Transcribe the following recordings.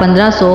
1500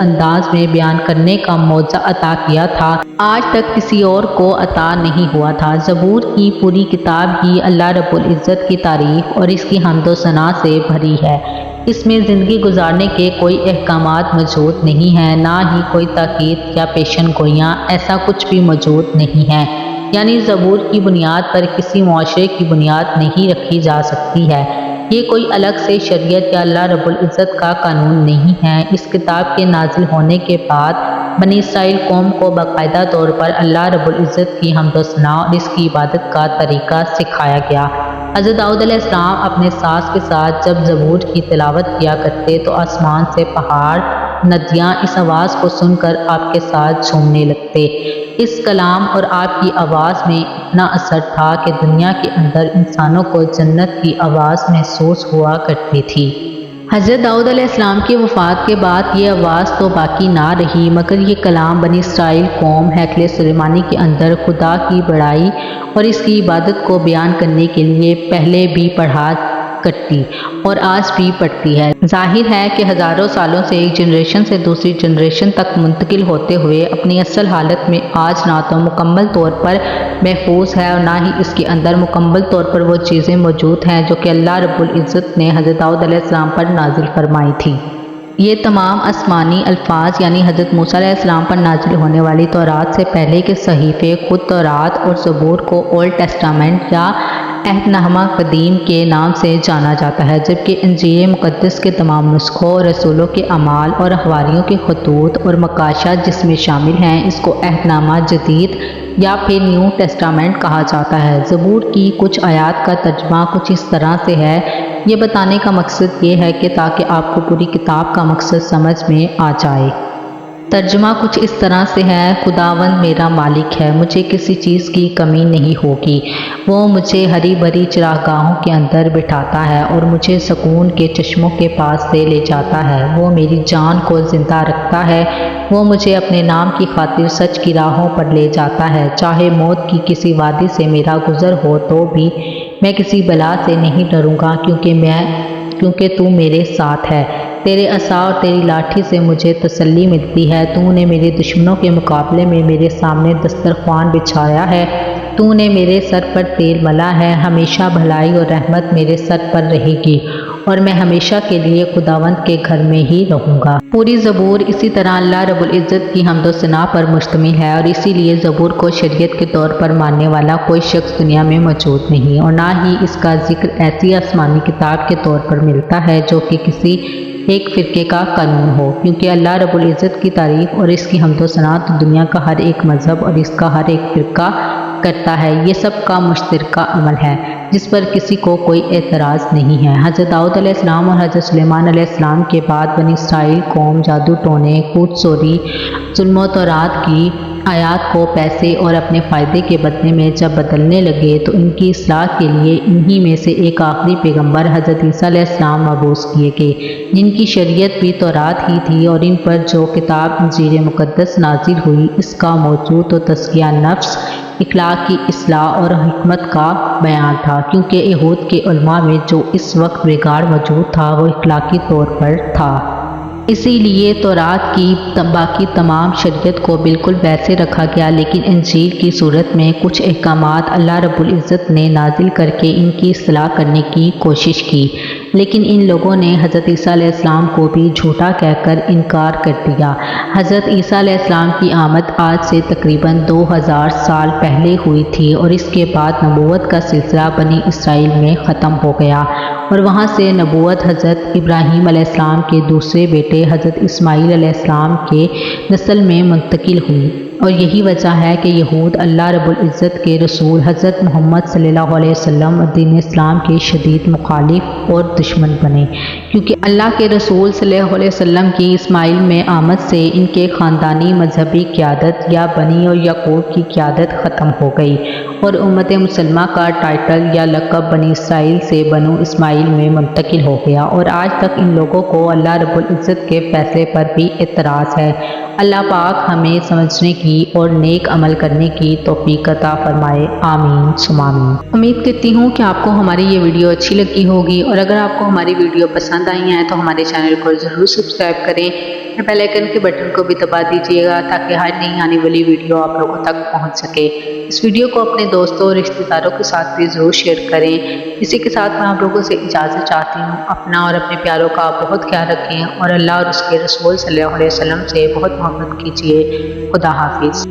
انداز میں بیان کرنے کا موضوع عطا کیا تھا، آج تک کسی اور کو عطا نہیں ہوا تھا۔ زبور کی پوری کتاب ہی اللہ رب العزت کی تعریف اور اس کی حمد و ثنا سے بھری ہے۔ اس میں زندگی گزارنے کے کوئی احکامات موجود نہیں ہیں، نہ ہی کوئی تاکید یا پیشن گوئیاں، ایسا کچھ بھی موجود نہیں ہے۔ یعنی زبور کی بنیاد پر کسی معاشرے کی بنیاد نہیں رکھی جا سکتی ہے۔ یہ کوئی الگ سے شریعت یا اللہ رب العزت کا قانون نہیں ہے۔ اس کتاب کے نازل ہونے کے بعد بنی اسرائیل قوم کو باقاعدہ طور پر اللہ رب العزت کی حمد و ثنا اور اس کی عبادت کا طریقہ سکھایا گیا۔ حضرت داؤد علیہ السلام اپنے ساز کے ساتھ جب زبور کی تلاوت کیا کرتے تو آسمان سے پہاڑ، ندیاں اس آواز کو سن کر آپ کے ساتھ جھومنے لگتے۔ اس کلام اور آپ کی آواز میں اتنا اثر تھا کہ دنیا کے اندر انسانوں کو جنت کی آواز محسوس ہوا کرتی تھی۔ حضرت داؤد علیہ السلام کی وفات کے بعد یہ آواز تو باقی نہ رہی، مگر یہ کلام بنی اسرائیل قوم ہیکل سلیمانی کے اندر خدا کی بڑائی اور اس کی عبادت کو بیان کرنے کے لیے پہلے بھی پڑھا کرتی اور آج بھی پڑھتی ہے۔ ظاہر ہے کہ ہزاروں سالوں سے ایک جنریشن سے دوسری جنریشن تک منتقل ہوتے ہوئے اپنی اصل حالت میں آج نہ تو مکمل طور پر محفوظ ہے اور نہ ہی اس کے اندر مکمل طور پر وہ چیزیں موجود ہیں جو کہ اللہ رب العزت نے حضرت داؤد علیہ السلام پر نازل فرمائی تھی۔ یہ تمام آسمانی الفاظ یعنی حضرت موسیٰ علیہ السلام پر نازل ہونے والی تورات سے پہلے کے صحیفے خود تورات اور زبور کو اولڈ ٹیسٹامنٹ یا عہد نامہ قدیم کے نام سے جانا جاتا ہے، جبکہ انجیل مقدس کے تمام نسخوں اور رسولوں کے اعمال اور حواریوں کے خطوط اور مکاشات جس میں شامل ہیں اس کو عہد نامہ جدید یا پھر نیو ٹیسٹامنٹ کہا جاتا ہے۔ زبور کی کچھ آیات کا ترجمہ کچھ اس طرح سے ہے۔ یہ بتانے کا مقصد یہ ہے کہ تاکہ آپ کو پوری کتاب کا مقصد سمجھ میں آ جائے۔ ترجمہ کچھ اس طرح سے ہے، خداوند میرا مالک ہے، مجھے کسی چیز کی کمی نہیں ہوگی۔ وہ مجھے ہری بھری چراگاہوں کے اندر بٹھاتا ہے اور مجھے سکون کے چشموں کے پاس سے لے جاتا ہے۔ وہ میری جان کو زندہ رکھتا ہے، وہ مجھے اپنے نام کی خاطر سچ کی راہوں پر لے جاتا ہے۔ چاہے موت کی کسی وادی سے میرا گزر ہو تو بھی میں کسی بلا سے نہیں ڈروں گا، کیونکہ تو میرے ساتھ ہے۔ تیرے عصا اور تیری لاٹھی سے مجھے تسلی ملتی ہے۔ تو نے میرے دشمنوں کے مقابلے میں میرے سامنے دسترخوان بچھایا ہے۔ تو نے میرے سر پر تیل ملا ہے۔ ہمیشہ بھلائی اور رحمت میرے سر پر رہے گی اور میں ہمیشہ کے لیے خداوند کے گھر میں ہی رہوں گا۔ پوری زبور اسی طرح اللہ رب العزت کی حمد و ثنا پر مشتمل ہے اور اسی لیے زبور کو شریعت کے طور پر ماننے والا کوئی شخص دنیا میں موجود نہیں، اور نہ ہی اس کا ذکر ایسی آسمانی کتاب کے طور پر ملتا ہے جو کہ کسی ایک فرقے کا قانون ہو، کیونکہ اللہ رب العزت کی تعریف اور اس کی حمد و ثنا تو دنیا کا ہر ایک مذہب اور اس کا ہر ایک فرقہ کرتا ہے۔ یہ سب کا مشترکہ عمل ہے جس پر کسی کو کوئی اعتراض نہیں ہے۔ حضرت داؤد علیہ السلام اور حضرت سلیمان علیہ السلام کے بعد بنی اسرائیل قوم جادو ٹونے، خود سوری، ظلم و تورات کی آیات کو پیسے اور اپنے فائدے کے بدلے میں جب بدلنے لگے تو ان کی اصلاح کے لیے انہی میں سے ایک آخری پیغمبر حضرت عیسیٰ علیہ السلام مبعوث کیے گئے، جن کی شریعت بھی تورات ہی تھی اور ان پر جو کتاب انجیل مقدس نازل ہوئی اس کا موضوع تو تزکیہ نفس، اخلاق کی اصلاح اور حکمت کا بیان تھا، کیونکہ یہود کے علماء میں جو اس وقت بگاڑ موجود تھا وہ اخلاقی طور پر تھا۔ اسی لیے تورات کی باقی تمام شریعت کو بالکل ویسے رکھا گیا، لیکن انجیل کی صورت میں کچھ احکامات اللہ رب العزت نے نازل کر کے ان کی اصلاح کرنے کی کوشش کی، لیکن ان لوگوں نے حضرت عیسیٰ علیہ السلام کو بھی جھوٹا کہہ کر انکار کر دیا۔ حضرت عیسیٰ علیہ السلام کی آمد آج سے تقریباً 2000 سال پہلے ہوئی تھی اور اس کے بعد نبوت کا سلسلہ بنی اسرائیل میں ختم ہو گیا اور وہاں سے نبوت حضرت ابراہیم علیہ السلام کے دوسرے بیٹے حضرت اسماعیل علیہ السلام کے نسل میں منتقل ہوئی، اور یہی وجہ ہے کہ یہود اللہ رب العزت کے رسول حضرت محمد صلی اللہ علیہ وسلم اور دین اسلام کے شدید مخالف اور دشمن بنے، کیونکہ اللہ کے رسول صلی اللہ علیہ وسلم کی اسماعیل میں آمد سے ان کے خاندانی مذہبی قیادت یا بنی اور یعقوب کی قیادت ختم ہو گئی اور امت مسلمہ کا ٹائٹل یا لقب بنی اسرائیل سے بنو اسماعیل میں منتقل ہو گیا، اور آج تک ان لوگوں کو اللہ رب العزت کے فیصلے پر بھی اعتراض ہے۔ اللہ پاک ہمیں سمجھنے کی اور نیک عمل کرنے کی توفیق عطا فرمائے، آمین ثم آمین۔ امید کرتی ہوں کہ آپ کو ہماری یہ ویڈیو اچھی لگی ہوگی، اور اگر آپ کو ہماری ویڈیو پسند پسند آئی ہیں تو ہمارے چینل کو ضرور سبسکرائب کریں اور بیل آئکن کے بٹن کو بھی دبا دیجیے گا تاکہ ہر نئی آنے والی ویڈیو آپ لوگوں تک پہنچ سکے۔ اس ویڈیو کو اپنے دوستوں اور رشتہ داروں کے ساتھ بھی ضرور شیئر کریں۔ اسی کے ساتھ میں آپ لوگوں سے اجازت چاہتی ہوں، اپنا اور اپنے پیاروں کا بہت خیال رکھیں اور اللہ اور اس کے رسول صلی اللہ علیہ وسلم سے بہت محبت کیجیے۔ خدا حافظ۔